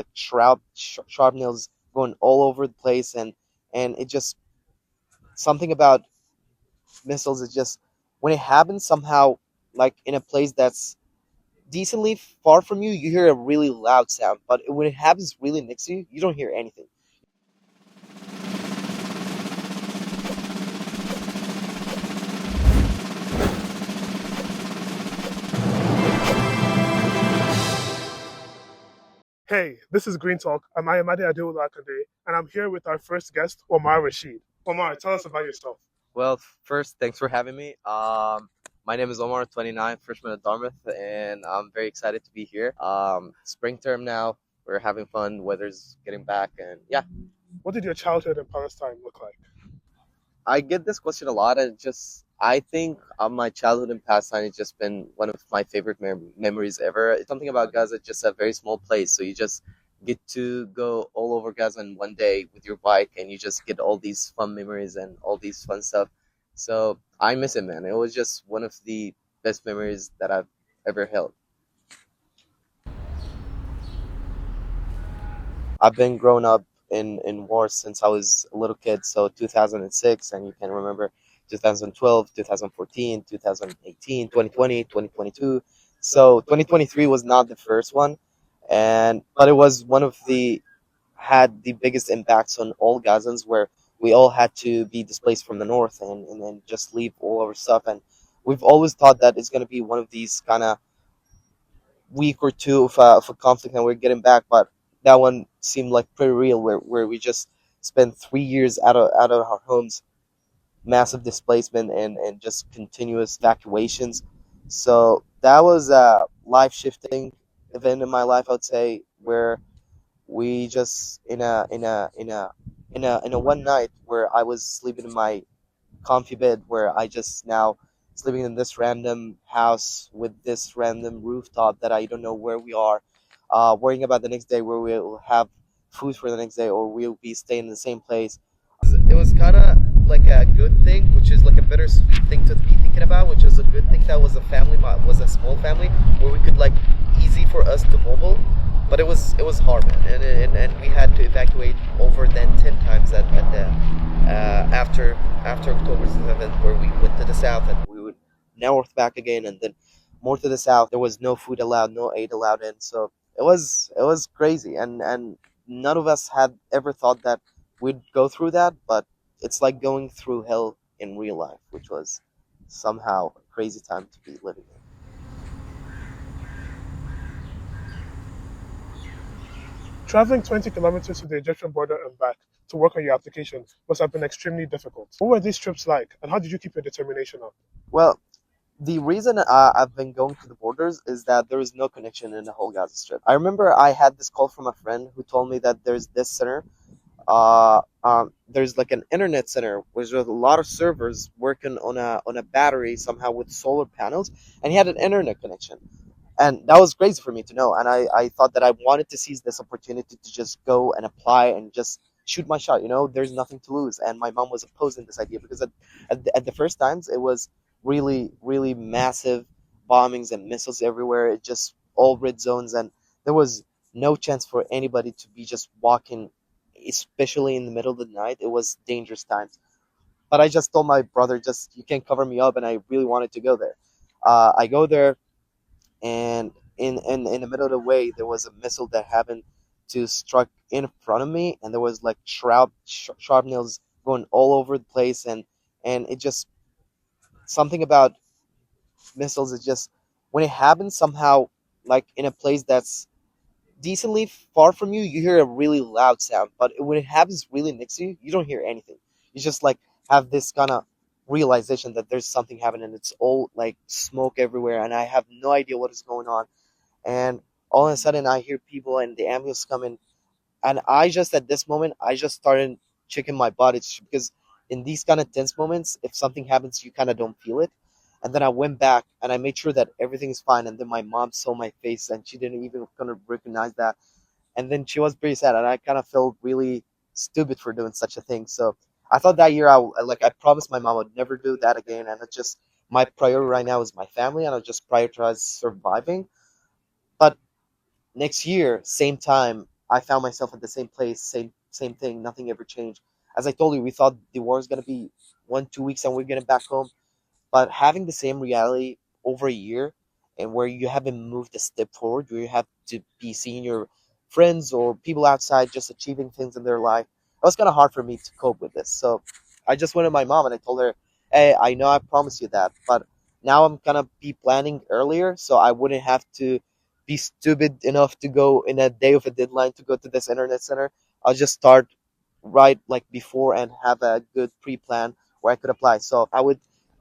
like sharp nails going all over the place, and it just something about missiles is just when it happens somehow, like in a place that's decently far from you, you hear a really loud sound, but when it happens really next to you, you don't hear anything. Hey, this is GreenTalk. I'm Ayamade Adeolakande, and I'm here with our first guest, Omar Rashid. Omar, tell us about yourself. Well, first, thanks for having me. My name is Omar, 29, freshman at Dartmouth, and I'm very excited to be here. Spring term now, we're having fun, weather's getting back, and yeah, What did your childhood in Palestine look like? I get this question a lot, and just I think my childhood in Palestine has just been one of my favorite memories ever. It's something about Gaza, just a very small place, so you just get to go all over Gaza in one day with your bike, and you just get all these fun memories and all these fun stuff. So I miss it, man. It was just one of the best memories that I've ever held. I've been growing up in war since I was a little kid, so 2006, and you can remember 2012, 2014, 2018, 2020, 2022. So 2023 was not the first one, and but it was one of the had the biggest impacts on all Gazans, where we all had to be displaced from the north and then just leave all our stuff. And we've always thought that it's going to be one of these kind of week or two of a conflict and we're getting back, but that one seemed like pretty real, where we just spent 3 years out of our homes, massive displacement and just continuous evacuations. So that was a life shifting event in my life, I would say, where we just in a one night where I was sleeping in my comfy bed, where I just now sleeping in this random house with this random rooftop that I don't know where we are, worrying about the next day where we'll have food for the next day or we'll be staying in the same place. It was kind of like a good thing, which is like a bittersweet thing to be thinking about, which is a good thing that was a family, was a small family where we could like easy for us to mobile, but it was hard, man, and we had to evacuate over then 10 times at the after October 7th, where we went to the south and we would north back again, and then more to the south. There was no food allowed, no aid allowed in, so it was crazy, and none of us had ever thought that we'd go through that, but it's like going through hell in real life, which was somehow a crazy time to be living in. Traveling 20 kilometers to the Egyptian border and back to work on your application must have been extremely difficult. What were these trips like, and how did you keep your determination up? Well, the reason I've been going to the borders is that there is no connection in the whole Gaza Strip. I remember I had this call from a friend who told me that there's this center. There's like an internet center where there's a lot of servers working on a battery somehow with solar panels, and he had an internet connection, and that was crazy for me to know. And I thought that I wanted to seize this opportunity to just go and apply and just shoot my shot. There's nothing to lose. And my mom was opposing this idea because at the first times it was really really massive bombings and missiles everywhere. It just all red zones, and there was no chance for anybody to be just walking, especially in the middle of the night. It was dangerous times. But I just told my brother, just you can cover me up, and I really wanted to go there. I go there, and in the middle of the way there was a missile that happened to struck in front of me, and there was like sharp nails going all over the place, and it just something about missiles is just when it happens somehow, like in a place that's decently far from you, you hear a really loud sound, but when it happens really next to you, you don't hear anything. You just like have this kind of realization that there's something happening. It's all like smoke everywhere, and I have no idea what is going on. And all of a sudden, I hear people and the ambulance coming, and I just at this moment, I just started checking my body because in these kind of tense moments, if something happens, you kind of don't feel it. And then I went back and I made sure that everything is fine. And then my mom saw my face and she didn't even kind of recognize that. And then she was pretty sad, and I kind of felt really stupid for doing such a thing. So I thought that year, I promised my mom I would never do that again. And it's just my priority right now is my family, and I'll just prioritize surviving. But next year, same time, I found myself at the same place, same thing, nothing ever changed. As I told you, we thought the war is gonna be 1 2 weeks and we're getting back home, but having the same reality over a year, and where you haven't moved a step forward, where you have to be seeing your friends or people outside just achieving things in their life, it was kind of hard for me to cope with this. So I just went to my mom and I told her, "Hey, I know I promised you that, but now I'm gonna be planning earlier, so I wouldn't have to be stupid enough to go in a day of a deadline to go to this internet center. I'll just start right like before and have a good pre-plan where I could apply." So I would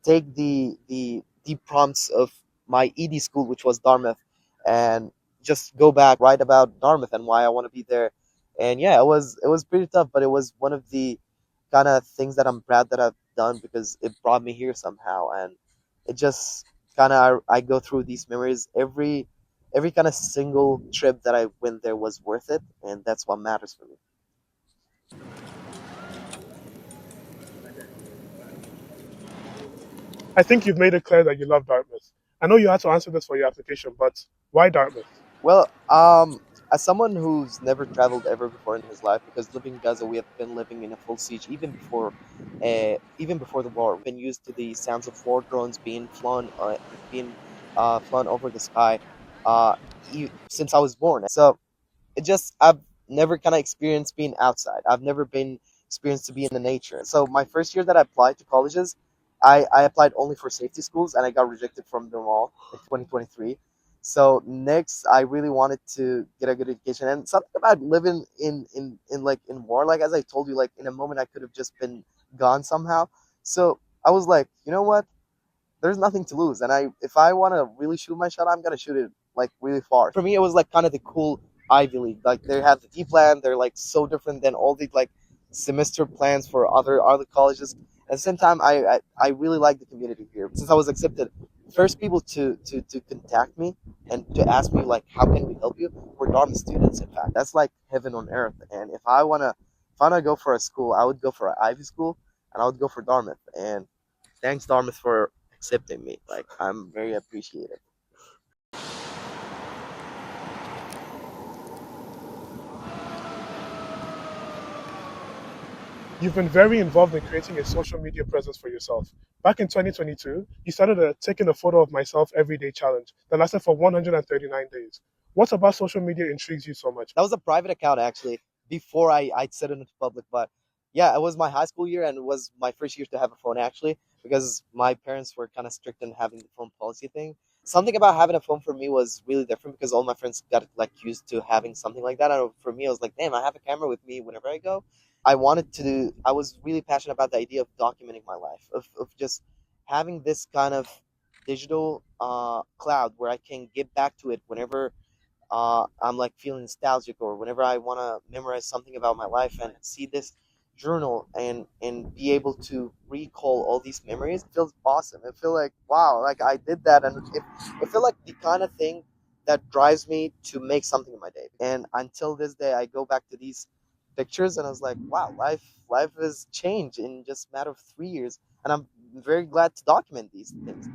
take the prompts of my ED school, which was Dartmouth, and just go back, write about Dartmouth and why I want to be there. And yeah, it was pretty tough, but it was one of the kind of things that I'm proud that I've done because it brought me here somehow. And it just kind of I go through these memories every kind of single trip that I went there was worth it, and that's what matters for me. I think you've made it clear that you love Dartmouth. I know you had to answer this for your application, but why Dartmouth? Well, as someone who's never traveled ever before in his life, because living in Gaza, we have been living in a full siege even before the war. We've been used to the sounds of war drones being flown over the sky, uh, since I was born. So it just I've never kind of experienced being outside. I've never been experienced to be in the nature. So my first year that I applied to colleges, I applied only for safety schools and I got rejected from them all in 2023. So next, I really wanted to get a good education and something about living in like in war. Like as I told you, like in a moment I could have just been gone somehow. So I was like, you know what? There's nothing to lose. And if I want to really shoot my shot, I'm gonna shoot it like really far. For me, it was like kind of the cool Ivy League. Like they have the D plan. They're like so different than all the like semester plans for other colleges. At the same time, I really like the community here. Since I was accepted, first people to contact me and to ask me like how can we help you were Dartmouth students. In fact, that's like heaven on earth. And if I wanna go for a school, I would go for an Ivy school, and I would go for Dartmouth. And thanks Dartmouth for accepting me. Like I'm very appreciative. You've been very involved in creating a social media presence for yourself. Back in 2022, you started a taking a photo of myself every day challenge that lasted for 139 days. What about social media intrigues you so much? That was a private account actually before I'd set it into public. But yeah, it was my high school year and it was my first year to have a phone actually because my parents were kind of strict in having the phone policy thing. Something about having a phone for me was really different because all my friends got like used to having something like that. And for me, I was like, damn, I have a camera with me whenever I go. I was really passionate about the idea of documenting my life, of just having this kind of digital cloud where I can get back to it whenever I'm like feeling nostalgic or whenever I want to memorize something about my life and see this journal and be able to recall all these memories. It feels awesome. I feel like wow, like I did that, and it feel like the kind of thing that drives me to make something in my day. And until this day, I go back to these pictures and I was like, wow, life has changed in just a matter of 3 years, and I'm very glad to document these things.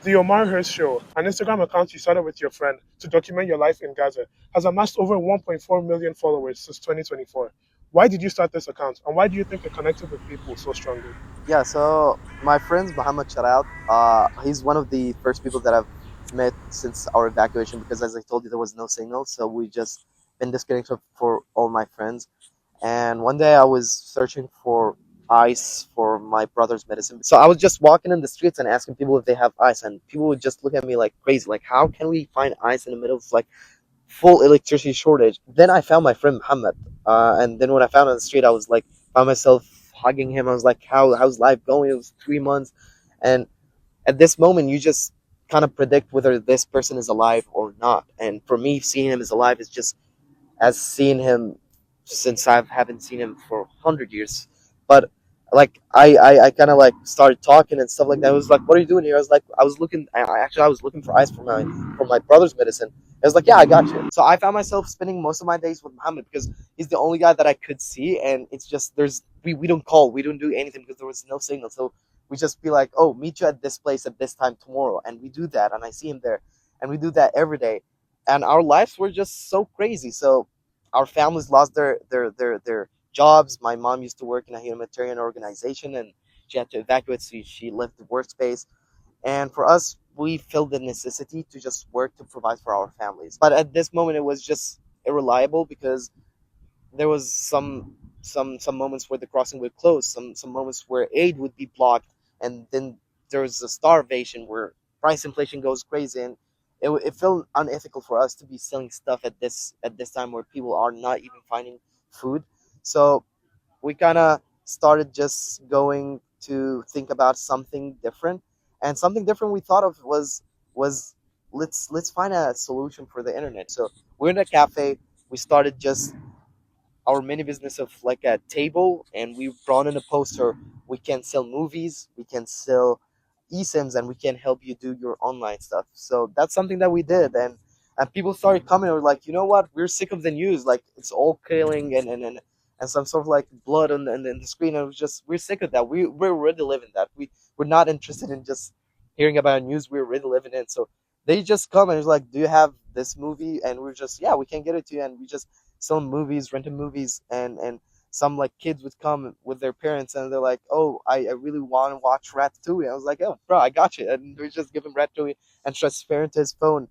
The OmarHerzShow, an Instagram account you started with your friend to document your life in Gaza, has amassed over 1.4 million followers since 2024. Why did you start this account, and why do you think it connected with people so strongly? Yeah, so my friend's Muhammad Sharaut. He's one of the first people that I've met since our evacuation because, as I told you, there was no signal, so we just been disconnected for all my friends. And one day I was searching for ice for my brother's medicine. So I was just walking in the streets and asking people if they have ice, and people would just look at me like crazy, like how can we find ice in the middle of like full electricity shortage? Then I found my friend Muhammad, and then when I found him on the street, I was like, found myself hugging him. I was like, how's life going? It was 3 months, and at this moment, you just kind of predict whether this person is alive or not. And for me, seeing him as alive is just as seeing him since I haven't seen him for 100 years. But like I kind of like started talking and stuff like that. I was like, "What are you doing here?" I was like, "I was looking. I was looking for ice for my brother's medicine." I was like, "Yeah, I got you." So I found myself spending most of my days with Muhammad because he's the only guy that I could see, and it's just we don't call, we don't do anything because there was no signal. So We just be like, oh, meet you at this place at this time tomorrow, and we do that, and I see him there, and we do that every day, and our lives were just so crazy. So our families lost their jobs. My mom used to work in a humanitarian organization, and she had to evacuate, so she left the workspace. And for us, we felt the necessity to just work to provide for our families. But at this moment, it was just irreliable because there was some moments where the crossing would close, some moments where aid would be blocked, and then there's a starvation where price inflation goes crazy, and it felt unethical for us to be selling stuff at this time where people are not even finding food. So we kind of started just going to think about something different, and something different we thought of was let's find a solution for the internet. So we're in a cafe. We started just our mini business of like a table, and we brought in a poster. We can sell movies, we can sell eSIMs, and we can help you do your online stuff. So that's something that we did, and people started coming and were like, you know what, we're sick of the news, like it's all killing and some sort of like blood on the screen, and it was just we're sick of that. We're already living that. We're not interested in just hearing about news. We're already living it. So they just come and it's like, do you have this movie? And we're just, yeah, we can get it to you. And we just selling movies, renting movies, and some like kids would come with their parents and they're like, oh, I really want to watch Ratatouille. I was like, oh, bro, I got you. And we just give him Ratatouille and transfer it to his phone.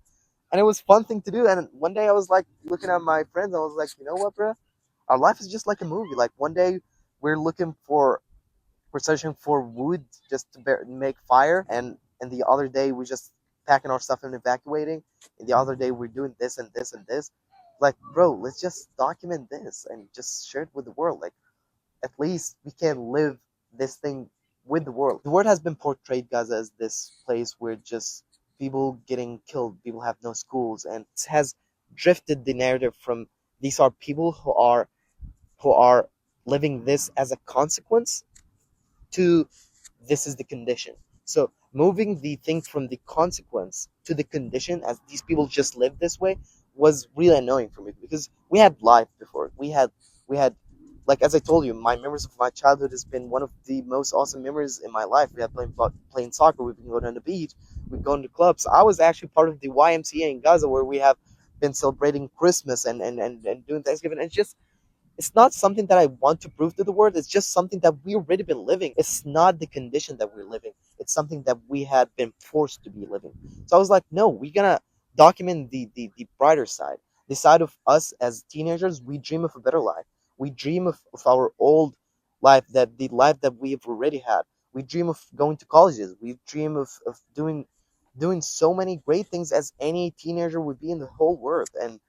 And it was a fun thing to do. And one day I was like looking at my friends. I was like, you know what, bro? Our life is just like a movie. Like one day we're looking for, we're searching for wood just to make fire, and the other day we just packing our stuff and evacuating, and the other day we're doing this and this and this. Like, bro, let's just document this and just share it with the world. Like, at least we can live this thing with the world. The world has been portrayed, Gaza, as this place where just people getting killed, people have no schools, and it has drifted the narrative from these are people who are living this as a consequence to this is the condition. So moving the thing from the consequence to the condition, as these people just live this way, was really annoying for me because we had life before. We had like as I told you, my memories of my childhood has been one of the most awesome memories in my life. We had playing soccer. We've been going on the beach. We've gone to clubs. I was actually part of the YMCA in Gaza where we have been celebrating Christmas and doing Thanksgiving. And it's not something that I want to prove to the world. It's just something that we already been living. It's not the condition that we're living. It's something that we had been forced to be living. So I was like, no, we're gonna document the brighter side. The side of us as teenagers, we dream of a better life. We dream of our old life, that the life that we've already had. We dream of going to colleges. We dream of doing so many great things as any teenager would be in the whole world. And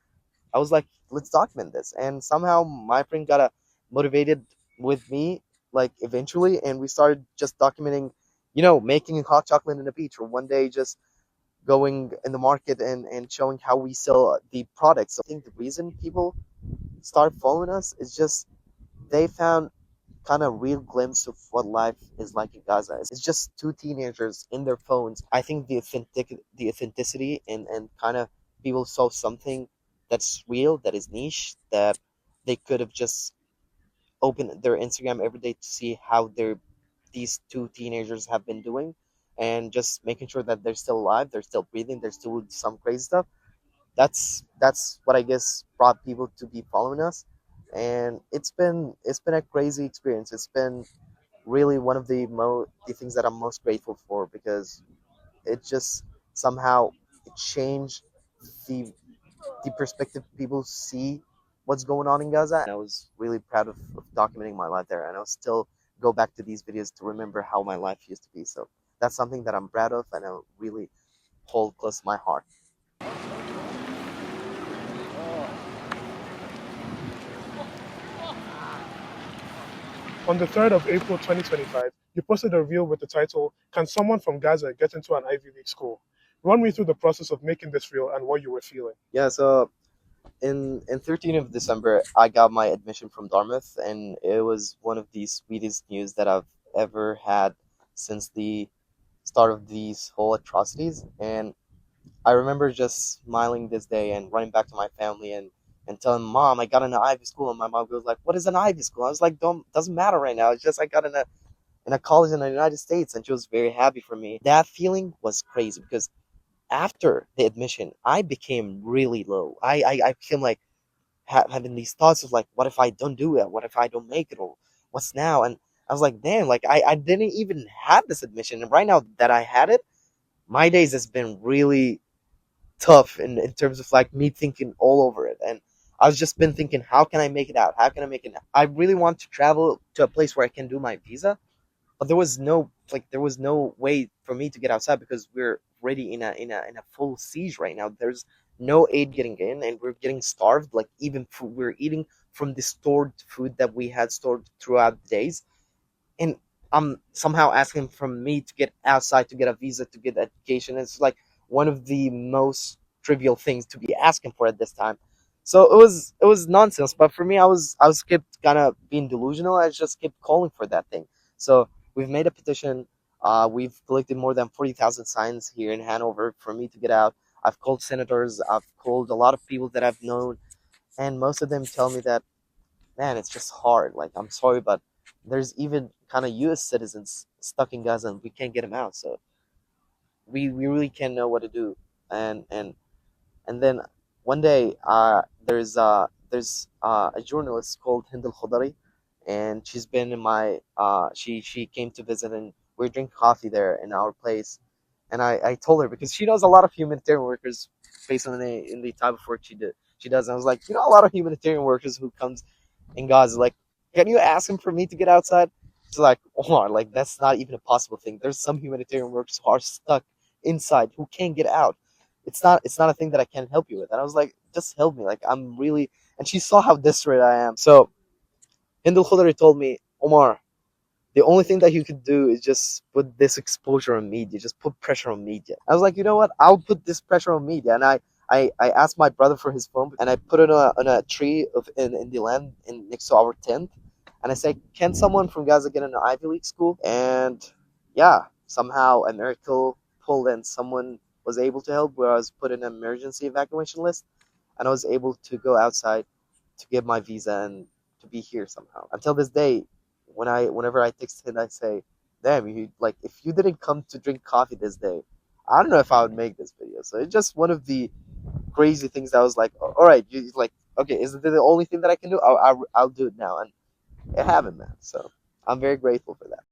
I was like, let's document this. And somehow my friend got motivated with me, like eventually, and we started just documenting, making hot chocolate in the beach, or one day just going in the market and showing how we sell the products. So I think the reason people start following us is just they found kind of real glimpse of what life is like in Gaza. It's just two teenagers in their phones. I think the authenticity and kind of people saw something that's real, that is niche, that they could have just opened their Instagram every day to see how these two teenagers have been doing, and just making sure that they're still alive, they're still breathing, they're still doing some crazy stuff. That's what I guess brought people to be following us, and it's been a crazy experience. It's been really one of the things that I'm most grateful for, because it just somehow it changed the the perspective people see what's going on in Gaza. And I was really proud of documenting my life there, and I'll still go back to these videos to remember how my life used to be. So that's something that I'm proud of, and I really hold close to my heart. On the 3rd of April 2025, you posted a reel with the title, Can Someone from Gaza Get into an Ivy League School? Run me through the process of making this reel and what you were feeling. Yeah, so in 13th of December, I got my admission from Dartmouth, and it was one of the sweetest news that I've ever had since the start of these whole atrocities. And I remember just smiling this day and running back to my family and telling mom I got into Ivy school, and my mom goes like, "What is an Ivy school?" I was like, "Don't doesn't matter right now. It's just I got in a college in the United States, and she was very happy for me. That feeling was crazy because after the admission, I became really low. I became like having these thoughts of like, what if I don't do it? What if I don't make it? Or what's now? And I was like, damn, like I didn't even have this admission. And right now that I had it, my days has been really tough in terms of like me thinking all over it. And I've just been thinking, how can I make it out? How can I make it out? I really want to travel to a place where I can do my visa, but there was no way for me to get outside because we're already in a full siege right now. There's no aid getting in, and we're getting starved. Like even food, we're eating from the stored food that we had stored throughout the days, and I'm somehow asking from me to get outside to get a visa to get education. It's like one of the most trivial things to be asking for at this time. So it was nonsense. But for me, I was kept kind of being delusional. I just kept calling for that thing. So we've made a petition. We've collected more than 40,000 signs here in Hanover for me to get out. I've called senators. I've called a lot of people that I've known, and most of them tell me that, man, it's just hard. Like, I'm sorry, but there's even kind of U.S. citizens stuck in Gaza, and we can't get them out. So we really can't know what to do. And then one day, there's a journalist called Hind Al-Khudari, and she's been in my she came to visit, and we drink coffee there in our place. And I told her because she knows a lot of humanitarian workers based on the type of work she does. And I was like, a lot of humanitarian workers who comes in Gaza, like, can you ask him for me to get outside? She's like, Omar, like that's not even a possible thing. There's some humanitarian workers who are stuck inside who can't get out. It's not a thing that I can help you with. And I was like, just help me. Like I'm really. And she saw how desperate I am. So Hindul Khudari told me, Omar, the only thing that you could do is just put this exposure on media. Just put pressure on media. I was like, you know what? I'll put this pressure on media. And I asked my brother for his phone, and I put it on a tree in the land next to our tent. And I said, can someone from Gaza get in an Ivy League school? And yeah, somehow a miracle pulled, and someone was able to help, where I was put in an emergency evacuation list, and I was able to go outside to get my visa and to be here somehow. Until this day, whenever I text him, I say, "Damn, you like if you didn't come to drink coffee this day, I don't know if I would make this video." So it's just one of the crazy things that I was like, "All right, you like okay, is it the only thing that I can do? I'll do it now," and it happened, man. So I'm very grateful for that.